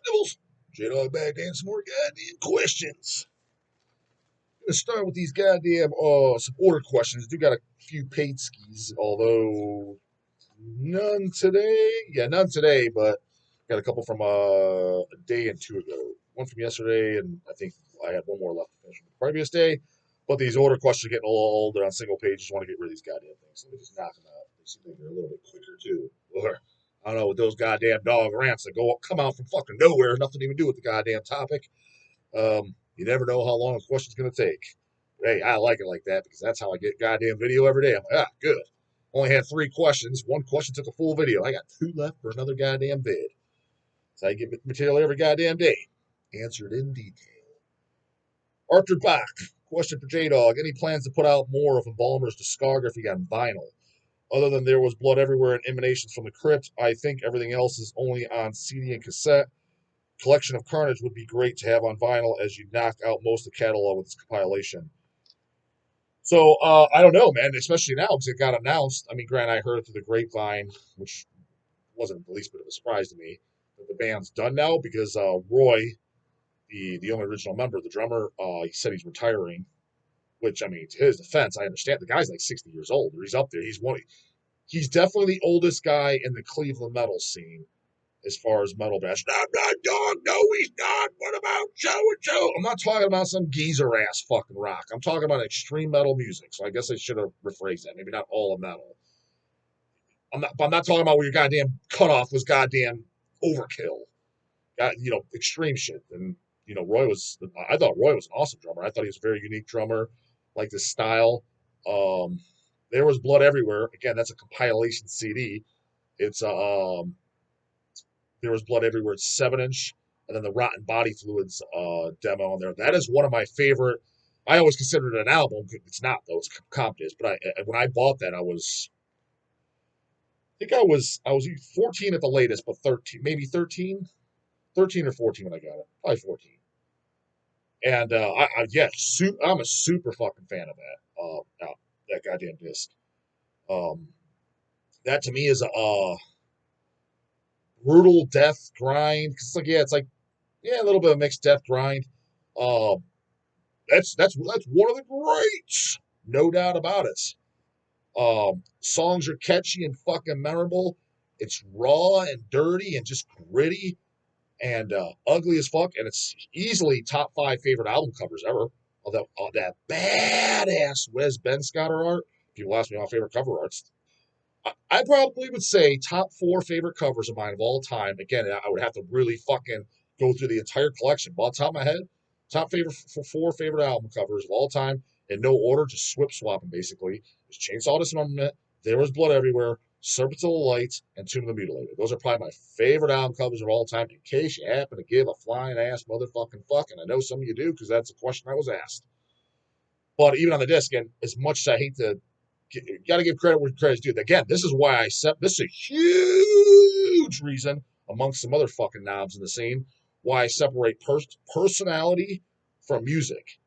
Nibbles. J-Dog back and some more goddamn questions. Gonna start with these goddamn some order questions. Do got a few paid skis, although none today. Yeah, none today, but got a couple from a day and two ago. One from yesterday, and I think I had one more left to finish from the previous day. But these order questions are getting a little old. They're on single pages. Want to get rid of these goddamn things. Let me just knock them out. They seem like they're a little bit quicker too. Or, I don't know, with those goddamn dog rants that come out from fucking nowhere, nothing to even do with the goddamn topic. You never know how long a question's gonna take. Hey, I like it like that because that's how I get goddamn video every day. I'm like, good. Only had 3 questions. One question took a full video. I got 2 left for another goddamn vid. So I get material every goddamn day. Answered in detail. Arthur Bach. Question for J-Dog. Any plans to put out more of Balmer's discography on vinyl? Other than There Was Blood Everywhere and Emanations from the Crypt, I think everything else is only on CD and cassette. Collection of Carnage would be great to have on vinyl as you knock out most of the catalog with this compilation. So I don't know, man. Especially now because it got announced. I mean, granted, I heard it through the grapevine, which wasn't the least bit of a surprise to me. That the band's done now because Roy, the only original member, the drummer, he said he's retiring. Which I mean, to his defense, I understand the guy's like 60 years old, or he's up there. He's definitely the oldest guy in the Cleveland metal scene as far as metal bash. Not dog. No, he's not. What about so and so? I'm not talking about some geezer ass fucking rock. I'm talking about extreme metal music. So I guess I should have rephrased that. Maybe not all of metal. I'm not talking about where your goddamn cutoff was goddamn overkill. Extreme shit. And I thought Roy was an awesome drummer. I thought he was a very unique drummer, like his style. There Was Blood Everywhere. Again, that's a compilation CD. It's There Was Blood Everywhere. It's 7-inch, and then the Rotten Body Fluids demo on there. That is one of my favorite. I always considered it an album. It's not though. It's comp disc. But when I bought that, I was 14 at the latest, but 13, maybe 13, 13 or 14 when I got it. Probably 14. And I'm a super fucking fan of that goddamn disc. That to me is a brutal death grind. Cause it's like a little bit of mixed death grind. Uh, that's one of the greats, no doubt about it. Songs are catchy and fucking memorable. It's raw and dirty and just gritty and ugly as fuck. And it's easily top 5 favorite album covers ever. That badass Wes Ben Scotter art. People ask me my favorite cover arts. I probably would say top 4 favorite covers of mine of all time. Again, I would have to really fucking go through the entire collection. But on top of my head, top favorite 4 favorite album covers of all time in no order, just swap them basically. Is Chainsaw Dismemberment, There Was Blood Everywhere, Serpents of the Light, and Tomb of the Mutilated. Those are probably my favorite album covers of all time. In case you happen to give a flying ass motherfucking fuck, and I know some of you do because that's a question I was asked. But even on the disc, and as much as I hate to got to give credit where credit's due. Again, this is why this is a huge reason, amongst some other fucking knobs in the scene, why I separate personality from music.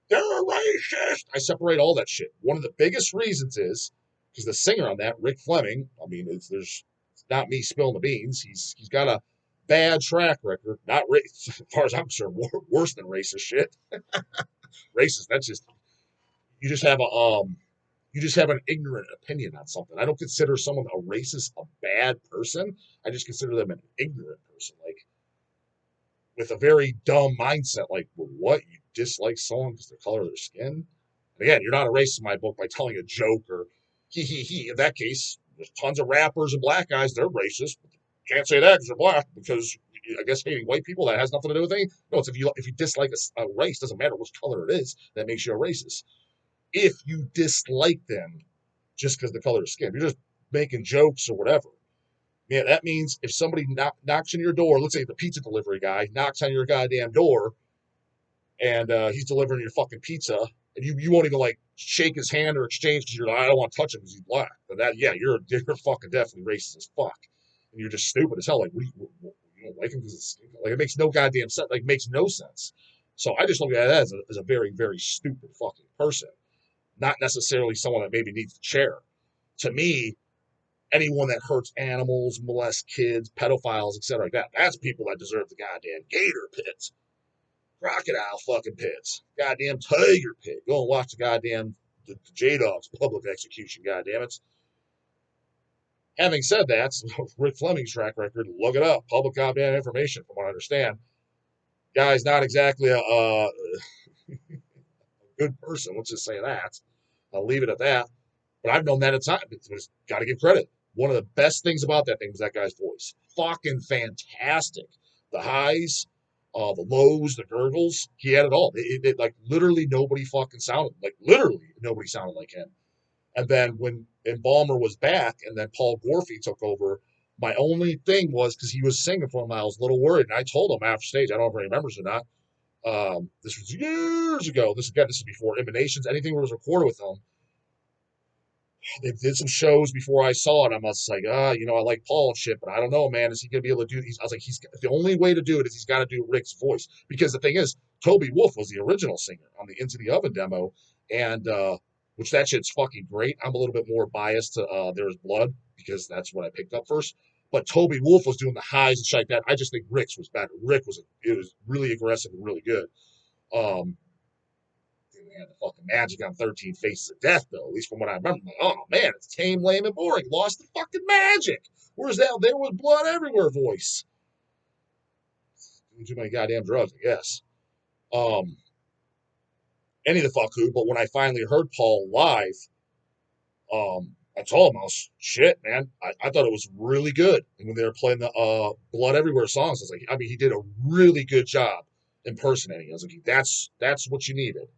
They're a racist. I separate all that shit. One of the biggest reasons is because the singer on that, Rick Fleming. I mean, it's not me spilling the beans. He's got a bad track record. Not as far as I'm concerned, worse than racist shit. Racist. That's just you just have an ignorant opinion on something. I don't consider someone a racist a bad person. I just consider them an ignorant person, like with a very dumb mindset. Like, well, what, you dislike someone because the color of their skin? And again, you're not a racist in my book by telling a joke or he. In that case, there's tons of rappers and black guys. They're racist. Can't say that because they're black. Because I guess hating white people, that has nothing to do with anything. No, it's if you dislike a race, doesn't matter which color it is, that makes you a racist. If you dislike them just because the color of skin, if you're just making jokes or whatever, yeah, that means if somebody knocks on your door, let's say the pizza delivery guy knocks on your goddamn door and he's delivering your fucking pizza, and you won't even like shake his hand or exchange because you're like, I don't want to touch him because he's black. But you're fucking definitely racist as fuck, and you're just stupid as hell. Like, you don't like him because it's like it makes no goddamn sense. Like, makes no sense. So I just look at that as a very, very stupid fucking person. Not necessarily someone that maybe needs a chair. To me, anyone that hurts animals, molests kids, pedophiles, etc. like that. That's people that deserve the goddamn gator pits, crocodile fucking pits, goddamn tiger pit. Go and watch the goddamn the J-Dog's public execution, goddamn it. Having said that, Rick Fleming's track record, look it up. Public goddamn information, from what I understand. Guy's not exactly a good person. Let's just say that. I'll leave it at that. But I've known that at times. Just got to give credit. One of the best things about that thing was that guy's voice. Fucking fantastic. The highs, the lows, the gurgles. He had it all. Like literally nobody fucking sounded like him. And then when Balmer was back, and then Paul Gorfie took over. My only thing was because he was singing for him, I was a little worried, and I told him after stage. I don't know if he remembers or not. This was years ago. This is before Emanations. Anything that was recorded with him. They did some shows before I saw it. I was like, I like Paul and shit, but I don't know, man. Is he gonna be able to do these? I was like, the only way to do it is he's got to do Rick's voice, because the thing is, Toby Wolf was the original singer on the Into the Oven demo, and which that shit's fucking great. I'm a little bit more biased to There's Blood, because that's what I picked up first. But Toby Wolf was doing the highs and shit like that. I just think Rick's was better. It was really aggressive and really good. They had the fucking magic on 13 Faces of Death, though, at least from what I remember. I'm like, oh man, it's tame, lame, and boring. Lost the fucking magic. Where's that? There was blood everywhere voice. Too many goddamn drugs, I guess. Any of the fuck who, but when I finally heard Paul live, I told him, I was shit, man. I thought it was really good. And when they were playing the Blood Everywhere songs, I was like, he did a really good job impersonating. I was like, that's what you needed.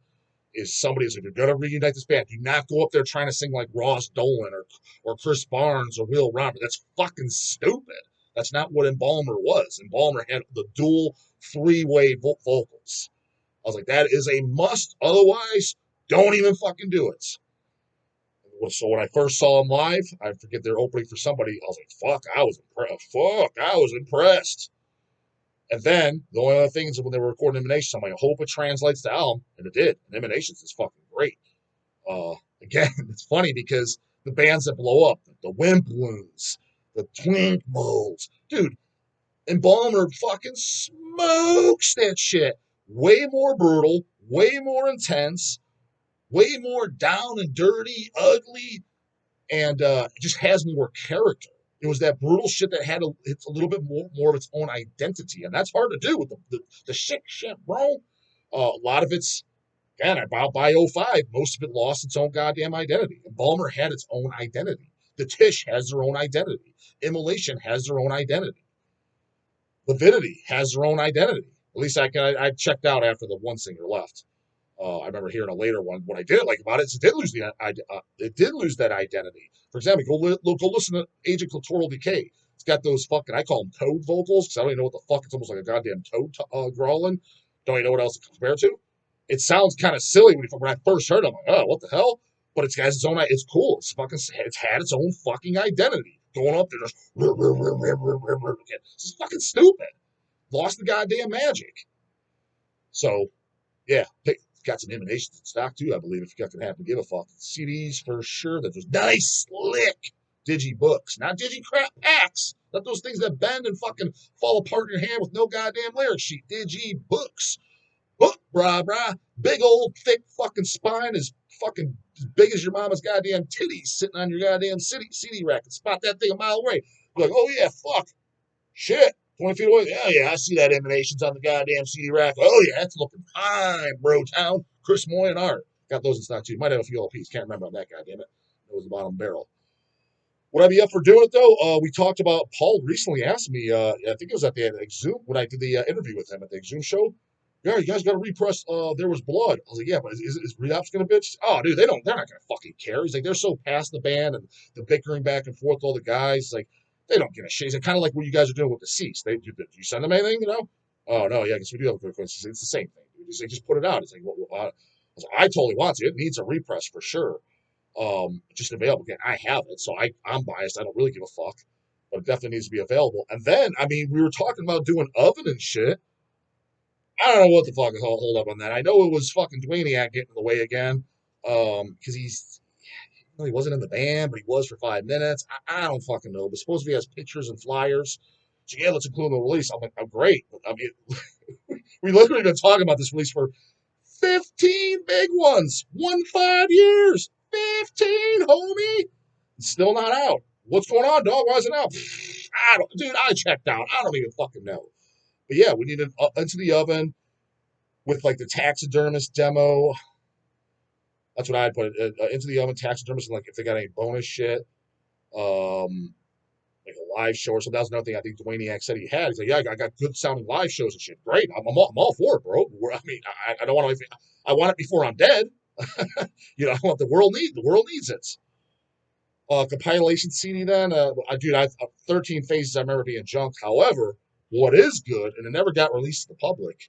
Is somebody who's like, you're gonna reunite this band. Do not go up there trying to sing like Ross Dolan or Chris Barnes or Will Robert. That's fucking stupid. That's not what Balmer was. Balmer had the dual three-way vocals. I was like, that is a must. Otherwise, don't even fucking do it. So when I first saw them live, I forget their opening for somebody. I was like, fuck, I was impressed. And then the only other thing is when they were recording Emanations, I'm like, I hope it translates to album, and it did. And Emanations is fucking great. Again, it's funny because the bands that blow up, the Wimp Wounds, the Twink Molds, dude, and Balmer fucking smokes that shit. Way more brutal, way more intense, way more down and dirty, ugly, and just has more character. It was that brutal shit that had it's a little bit more of its own identity, and that's hard to do with the sick shit, bro. A lot of it's, again, about by '05, most of it lost its own goddamn identity. And Balmer had its own identity. The TISH has their own identity. Immolation has their own identity. Lividity has their own identity. At least I checked out after the one singer left. I remember hearing a later one. What I did like about it is it did lose that identity. For example, go listen to Agent Clitoral Decay. It's got those fucking, I call them toad vocals, because I don't even know what the fuck. It's almost like a goddamn toad grawling. Don't even know what else to compare to. It sounds kind of silly when I first heard it. I'm like, oh, what the hell? But it's got its own. It's cool. It's had its own fucking identity. Going up there, just this is fucking stupid. Lost the goddamn magic. So, yeah, got some Emanations in stock too, I believe, if you happen to give a fuck. CDs for sure. That was nice, slick digi books, not digi crap packs. Not those things that bend and fucking fall apart in your hand with no goddamn lyric sheet. Digi books. Book, brah. Big old thick fucking spine is fucking as big as your mama's goddamn titties sitting on your goddamn CD rack. And spot that thing a mile away. You're like, oh yeah, fuck. Shit. 20 feet away. Oh, yeah, I see that Emanations on the goddamn CD rack. Oh, yeah, that's looking fine, bro town. Chris Moy and Art. Got those in stock, too. Might have a few LPs. Can't remember on that, goddamn it. It was the bottom barrel. Would I be up for doing it, though? We talked about, Paul recently asked me, I think it was at the Exhum, when I did the interview with him at the Exhum show. Yeah, you guys got to repress There Was Blood. I was like, yeah, but is Relapse going to bitch? Oh, dude, they're not going to fucking care. He's like, they're so past the band and the bickering back and forth with all the guys. Like, they don't give a shit. It's kind of like what you guys are doing with the Cease. Do you send them anything, Oh, no, yeah, I guess we do have a quick question. It's the same thing. Just put it out. It's like, I totally want to. It needs a repress for sure. Just available. Again, I have it, so I'm biased. I don't really give a fuck. But it definitely needs to be available. And then, we were talking about doing Oven and shit. I don't know what the fuck is hold up on that. I know it was fucking Dwayniak getting in the way again. Because No, he wasn't in the band, but he was for 5 minutes. I don't fucking know. But supposedly he has pictures and flyers. So yeah, let's include him in the release. I'm like, oh great. I mean, we literally been talking about this release for 15 big ones. 5 years. 15, homie. It's still not out. What's going on, dog? Why is it out? Dude, I checked out. I don't even fucking know. But yeah, we need an Into the Oven with like the taxidermist demo. That's what I'd put it. Into the Oven taxidermist, and like if they got any bonus shit, like a live show or something. That was another thing I think Dwayniak said he had. He's like, yeah, I got good sounding live shows and shit. Great, I'm all for it, bro. I mean, I don't want to. I want it before I'm dead. You know, I want the world needs it. Compilation CD then, dude, 13 Phases I remember being junked. However, what is good, and it never got released to the public,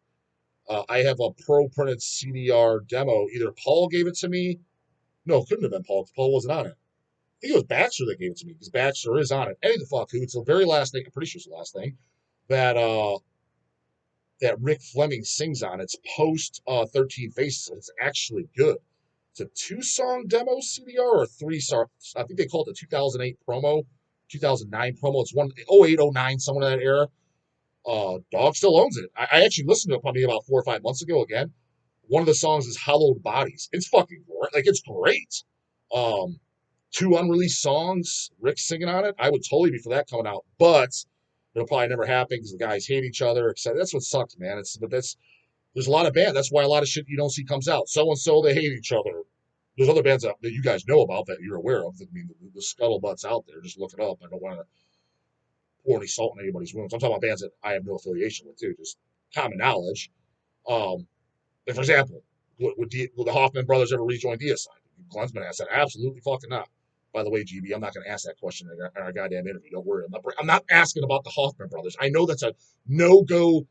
I have a pro printed CDR demo. Either Paul gave it to me. No, it couldn't have been Paul because Paul wasn't on it. I think it was Baxter that gave it to me because Baxter is on it. Any the fuck who, it's the very last thing, I'm pretty sure it's the last thing, that that Rick Fleming sings on. It's post 13 Faces. It's actually good. It's a 2-song demo CDR or a 3-song. I think they call it the 2008 promo, 2009 promo. It's one 08, 09, somewhere in that era. Dog still owns it. I actually listened to it probably about 4 or 5 months ago again. One of the songs is Hallowed Bodies. It's fucking great. Like, it's great. 2 unreleased songs, Rick singing on it. I would totally be for that coming out, but it'll probably never happen because the guys hate each other, etc. That's what sucks, man. There's a lot of bands. That's why a lot of shit you don't see comes out. So and so they hate each other. There's other bands that you guys know about that you're aware of. I mean, the scuttlebutt's out there. Just look it up. I don't want to pour any salt in anybody's wounds. I'm talking about bands that I have no affiliation with too. Just common knowledge. Like for example, would the Hoffman brothers ever rejoin Deicide? Glensman asked that. Absolutely fucking not. By the way, GB, I'm not going to ask that question in our goddamn interview. Don't worry. I'm not asking about the Hoffman brothers. I know that's a no-go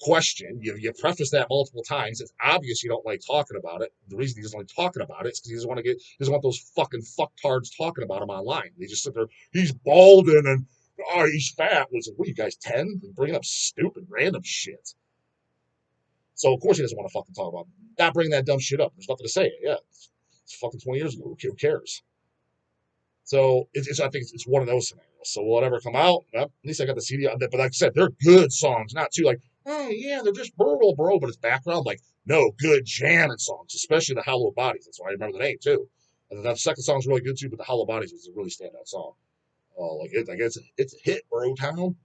question. You preface that multiple times. It's obvious you don't like talking about it. The reason he doesn't like talking about it is because he doesn't want those fucking fucktards talking about him online. They just sit there, he's balding and he's fat. Was what are you guys 10? Bringing up stupid random shit. So of course he doesn't want to fucking talk about it. Not bringing that dumb shit up. There's nothing to say. Yeah, it's fucking 20 years ago. Who cares? So I think it's one of those scenarios. So will it ever come out? Well, at least I got the CD. But like I said, they're good songs, not too like, oh yeah, they're just brutal, bro. But it's background, like no good jamming songs, especially the Hollow Bodies. That's why I remember the name too. And that second song's really good too, but the Hollow Bodies is a really standout song. It's a hit, bro, town.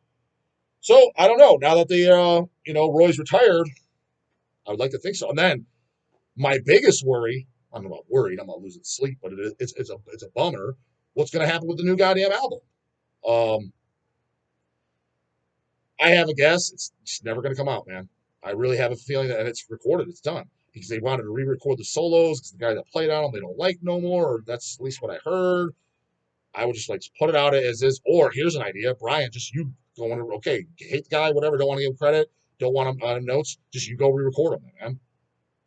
So I don't know. Now that Roy's retired, I would like to think so. And then my biggest worry, I'm not worried, I'm not losing sleep, but it's a bummer. What's going to happen with the new goddamn album? I have a guess. It's never going to come out, man. I really have a feeling that it's recorded. It's done because they wanted to re-record the solos because the guy that played on them they don't like no more. Or that's at least what I heard. I would just like put it out as is. Or here's an idea, Brian. Just you going to hate the guy, whatever. Don't want to give him credit. Don't want him on notes. Just you go re-record them, man.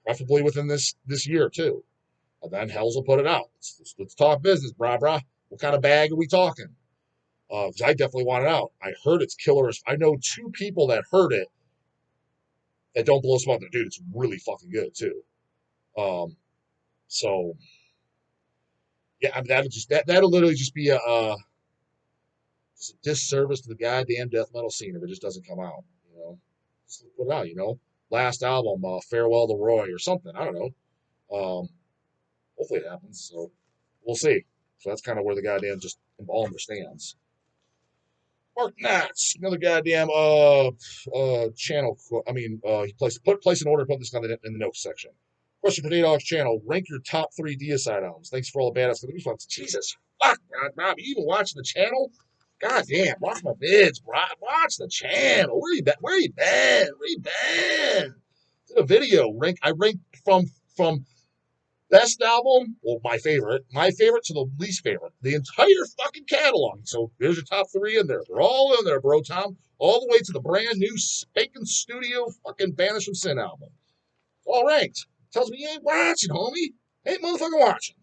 Preferably within this year too. And then Hells will put it out. Let's talk business, brah. What kind of bag are we talking? Because I definitely want it out. I heard it's killer. I know 2 people that heard it that don't blow smoke. Dude, it's really fucking good too. So yeah, I mean, that'll literally just be just a disservice to the goddamn death metal scene if it just doesn't come out. Just put it out. Last album, Farewell to Roy or something. I don't know. Hopefully it happens. So we'll see. So that's kind of where the goddamn just Balmer stands. Mark Knotts, another goddamn channel. He place an order. Put this in the notes section. Question for Dog's channel: rank your top 3 Deicide albums. Thanks for all the badass responses. Jesus fuck, Rob, you even watching the channel? God damn, watch my vids, bro. Watch the channel. Where you been? Where you been? Did a video rank. I ranked from best album, well, my favorite to the least favorite. The entire fucking catalog. So there's your top 3 in there. They're all in there, bro, Tom. All the way to the brand new spanking studio fucking Banish from Sin album. All ranked. Tells me you ain't watching, homie. Ain't motherfucking watching.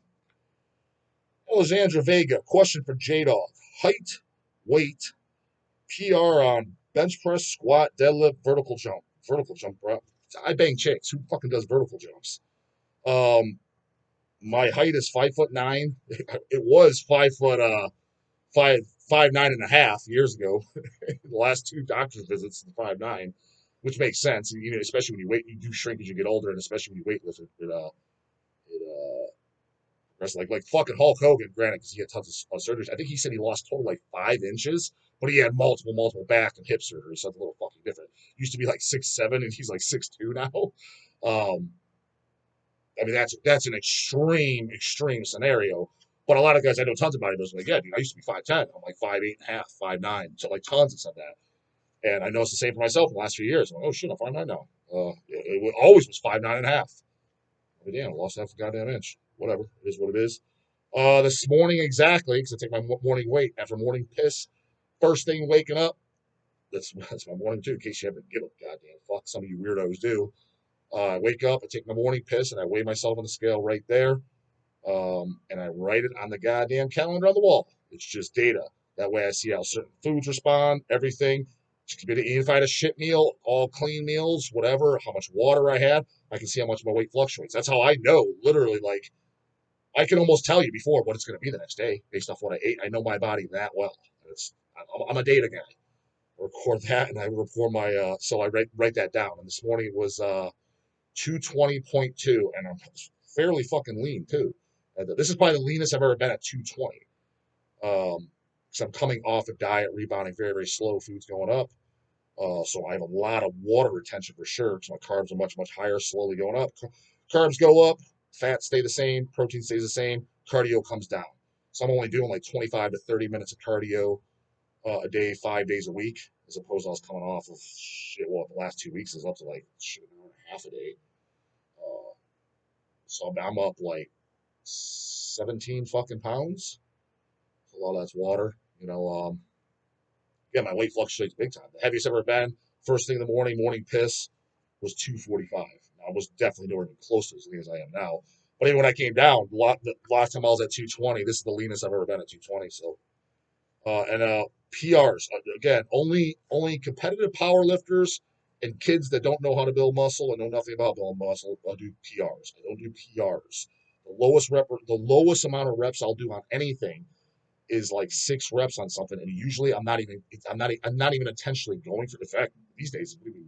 Alexandra Vega, question for J-Dog. Height, weight, PR on bench press, squat, deadlift, vertical jump. Vertical jump, bro. I bang chicks. Who fucking does vertical jumps? My height is 5'9". It was 5 foot, 5'9.5" years ago. The last two doctor's visits, 5'9", which makes sense. You know, especially when you do shrink as you get older, and especially when you weightlift, it progresses. Like fucking Hulk Hogan, granted, because he had tons of surgeries. I think he said he lost total like 5 inches, but he had multiple back and hip surgeries, so it's a little fucking different. Used to be like 6'7", and he's like 6'2" now. Um, I mean, that's an extreme scenario. But a lot of guys I know, tons of bodybuilders, like, yeah, dude, I used to be 5'10". I'm like 5'8.5", 5'9". So like tons have said that. And I know it's the same for myself in the last few years. I'm like, oh shit, I'm 5'9" now. It always was 5'9.5". But damn, I lost half a goddamn inch. Whatever. It is what it is. This morning exactly, because I take my morning weight after morning piss. First thing waking up, that's my morning too, in case you haven't given a goddamn fuck. Some of you weirdos do. I wake up, I take my morning piss, and I weigh myself on the scale right there. And I write it on the goddamn calendar on the wall. It's just data. That way I see how certain foods respond, everything. If I had a shit meal, all clean meals, whatever, how much water I had, I can see how much my weight fluctuates. That's how I know, literally, like, I can almost tell you before what it's going to be the next day based off what I ate. I know my body that well. I'm a data guy. I record that and I record my, so I write that down. And this morning it was 220.2, and I'm fairly fucking lean too. And this is probably the leanest I've ever been at 220. Because I'm coming off a diet, rebounding very, very slow, food's going up. So I have a lot of water retention for sure, because my carbs are much, much higher, slowly going up. Carbs go up, fats stay the same, protein stays the same, cardio comes down. So I'm only doing like 25 to 30 minutes of cardio a day, 5 days a week, as opposed to I was coming off of shit. Well, the last 2 weeks is up to like shit, an hour and a half a day. So I'm up like 17 fucking pounds. A lot of that's water. Yeah, my weight fluctuates big time. The heaviest I've ever been, first thing in the morning piss, was 245. I was definitely nowhere close to as lean as I am now. But even when I came down, the last time I was at 220, this is the leanest I've ever been at 220. So, and PRs, again, only competitive power lifters and kids that don't know how to build muscle and know nothing about building muscle, I'll do PRs. I don't do PRs. The lowest amount of reps I'll do on anything is like 6 reps on something, and usually I'm not even intentionally going for. In fact, these days, not even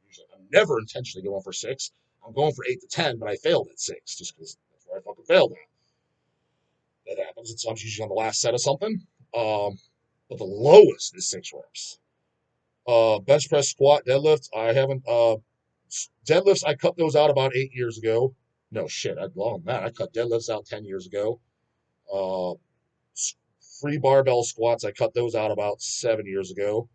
usually, I'm never intentionally going for 6. I'm going for 8 to 10, but I failed at 6 just because that's where I fucking failed at. That happens. So I'm usually on the last set of something. But the lowest is 6 reps. Bench press, squat, deadlift. I haven't. Deadlifts, I cut those out about 8 years ago. No shit, I'd long that. I cut deadlifts out 10 years ago. Uh, Free barbell squats, I cut those out about 7 years ago.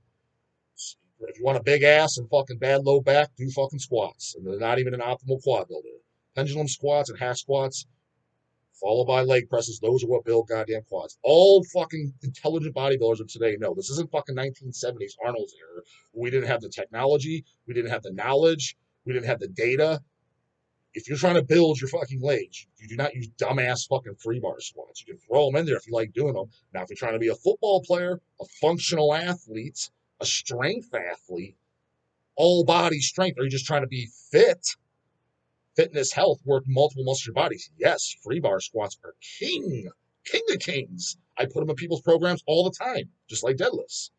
If you want a big ass and fucking bad low back, do fucking squats. And they're not even an optimal quad builder. Pendulum squats and half squats, followed by leg presses, those are what build goddamn quads. All fucking intelligent bodybuilders of today know this isn't fucking 1970s Arnold's era. We didn't have the technology, we didn't have the knowledge, we didn't have the data. If you're trying to build your fucking legs, you do not use dumbass fucking free bar squats. You can throw them in there if you like doing them. Now, if you're trying to be a football player, a functional athlete, a strength athlete, all body strength, or you're just trying to be fit, fitness, health, work multiple muscles of your bodies, yes, free bar squats are king of kings. I put them in people's programs all the time, just like deadlifts.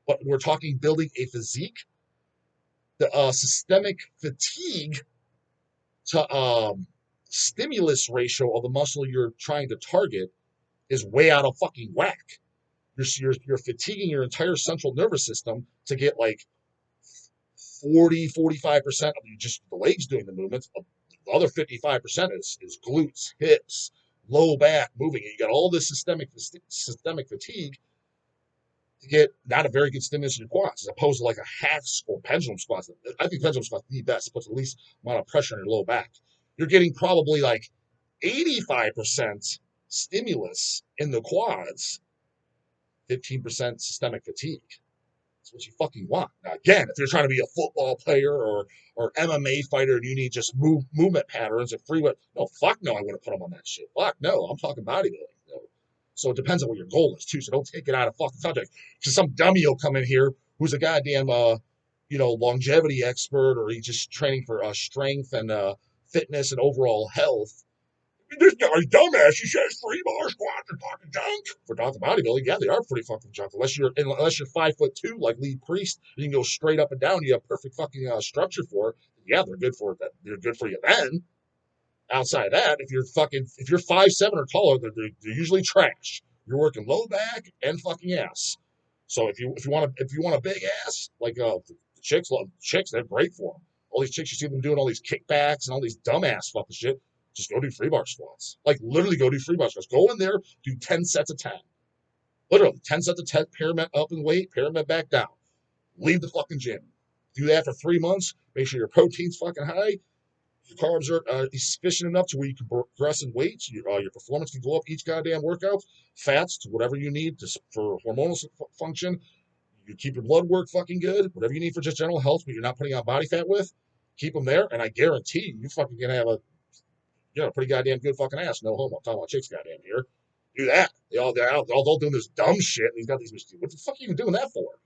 But we're talking building a physique, the systemic fatigue to stimulus ratio of the muscle you're trying to target is way out of fucking whack. You're fatiguing your entire central nervous system to get like 45% of you just the legs doing the movements. The other 55% is glutes, hips, low back moving. You got all this systemic fatigue to get not a very good stimulus in your quads, as opposed to like a half or pendulum squats. I think pendulum squats the best. It puts the least amount of pressure on your low back. You're getting probably like 85% stimulus in the quads, 15% systemic fatigue. That's what you fucking want. Now, again, if you're trying to be a football player or MMA fighter and you need just movement patterns and free weight, no, fuck no, I wouldn't put them on that shit. Fuck no, I'm talking bodybuilding. No. So it depends on what your goal is too. So don't take it out of fucking subject. Because some dummy will come in here who's a goddamn longevity expert, or he's just training for strength and fitness and overall health, This guy's dumbass. He says free bar squats are talking junk. For talking bodybuilding, yeah, they are pretty fucking junk. Unless you're 5'2", like Lee Priest, you can go straight up and down. You have perfect fucking structure for it. Yeah, they're good for it. They're good for you then. Outside of that, if you're 5'7" or taller, they're usually trash. You're working low back and fucking ass. So if you want a big ass, like the chicks, they're great for them. All these chicks, you see them doing all these kickbacks and all these dumbass fucking shit. Just go do free bar squats. Like literally go do free bar squats. Go in there, do 10 sets of 10. Literally 10 sets of 10, pyramid up and weight, pyramid back down. Leave the fucking gym. Do that for 3 months. Make sure your protein's fucking high. Your carbs are sufficient enough to where you can progress in weights. Your performance can go up each goddamn workout. Fats to whatever you need for hormonal function. You keep your blood work fucking good. Whatever you need for just general health, but you're not putting on body fat with. Keep them there, and I guarantee you fucking gonna have a pretty goddamn good fucking ass. No homo. I'm talking about chicks goddamn here. Do that. They're all doing this dumb shit. And he's got these machines. What the fuck are you even doing that for?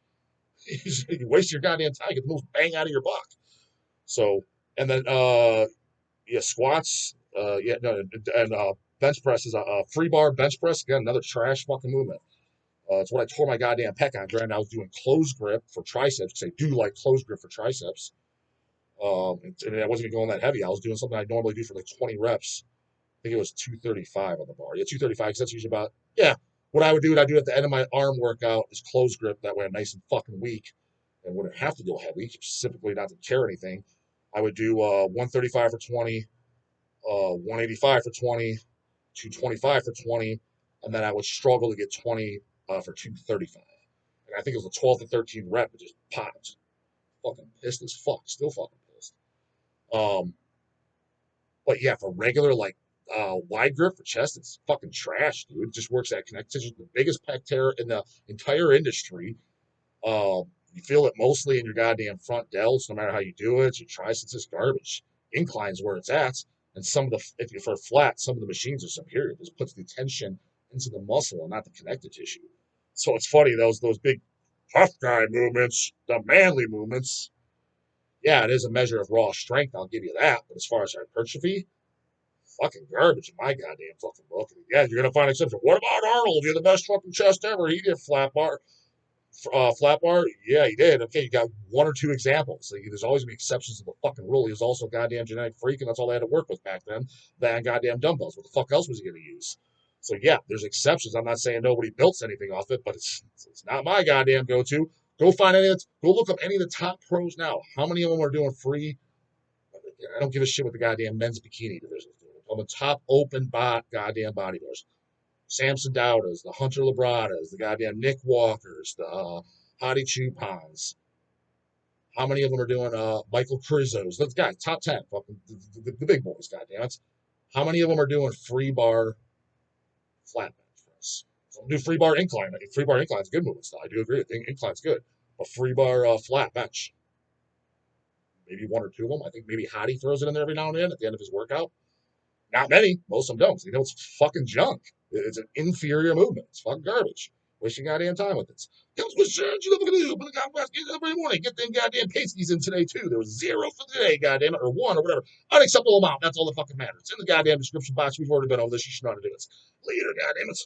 You waste your goddamn time. Get the most bang out of your buck. So, and then squats. And bench press is a free bar bench press. Again, another trash fucking movement. It's what I tore my goddamn pec on. Granted, I was doing close grip for triceps because I do like close grip for triceps. And I wasn't even going that heavy. I was doing something I normally do for like 20 reps. I think it was 235 on the bar. Yeah, 235 because that's usually about, yeah. What I would do, at the end of my arm workout is close grip. That way I'm nice and fucking weak and wouldn't have to go heavy, specifically not to carry anything. I would do 135 for 20, 185 for 20, 225 for 20, and then I would struggle to get 20 for 235. And I think it was a 12 to 13 rep. It just popped. Fucking pissed as fuck. Still fucking pissed. Um, but yeah, for regular wide grip for chest, it's fucking trash, dude. It just works that connect tissue. The biggest Pantera in the entire industry. You feel it mostly in your goddamn front delts, no matter how you do it. Your triceps is garbage. Inclines where it's at, and if you're for flat, some of the machines are superior. This puts the tension into the muscle and not the connective tissue. So it's funny those big tough guy movements, the manly movements. Yeah, it is a measure of raw strength. I'll give you that. But as far as hypertrophy, fucking garbage in my goddamn fucking book. Yeah, you're gonna find exceptions. What about Arnold? You're the best fucking chest ever. He did flat bar. Yeah, he did. Okay, you got one or two examples. Like, there's always gonna be exceptions to the fucking rule. He was also a goddamn genetic freak, and that's all they had to work with back then. That goddamn dumbbells. What the fuck else was he gonna use? So yeah, there's exceptions. I'm not saying nobody built anything off it, but it's not my goddamn go-to. Go look up any of the top pros now. How many of them are doing free? I don't give a shit what the goddamn men's bikini division is doing. On the top open goddamn bodybuilders. Samson Dowdas, the Hunter Labradas, the goddamn Nick Walkers, the Hadi Chupans. How many of them are doing Michael Krizzos? Those guys, top 10, fucking the big boys, goddamn it. How many of them are doing free bar flat bench press? Some do free bar incline. Free bar incline is a good movement style. I do agree. I think incline's good. But free bar flat bench, maybe one or two of them. I think maybe Hadi throws it in there every now and then at the end of his workout. Not many. Most of them don't. You know, it's fucking junk. It's an inferior movement. It's fucking garbage. Wasting goddamn time with it. Comes with shit. You know what to do. Put the Comcast every morning. Get them goddamn pasties in today, too. There was 0 for today, goddamn it, or 1 or whatever. Unacceptable amount. That's all that fucking matters. It's in the goddamn description box. We've already been over this. You should know how to do it. Later, goddamn it.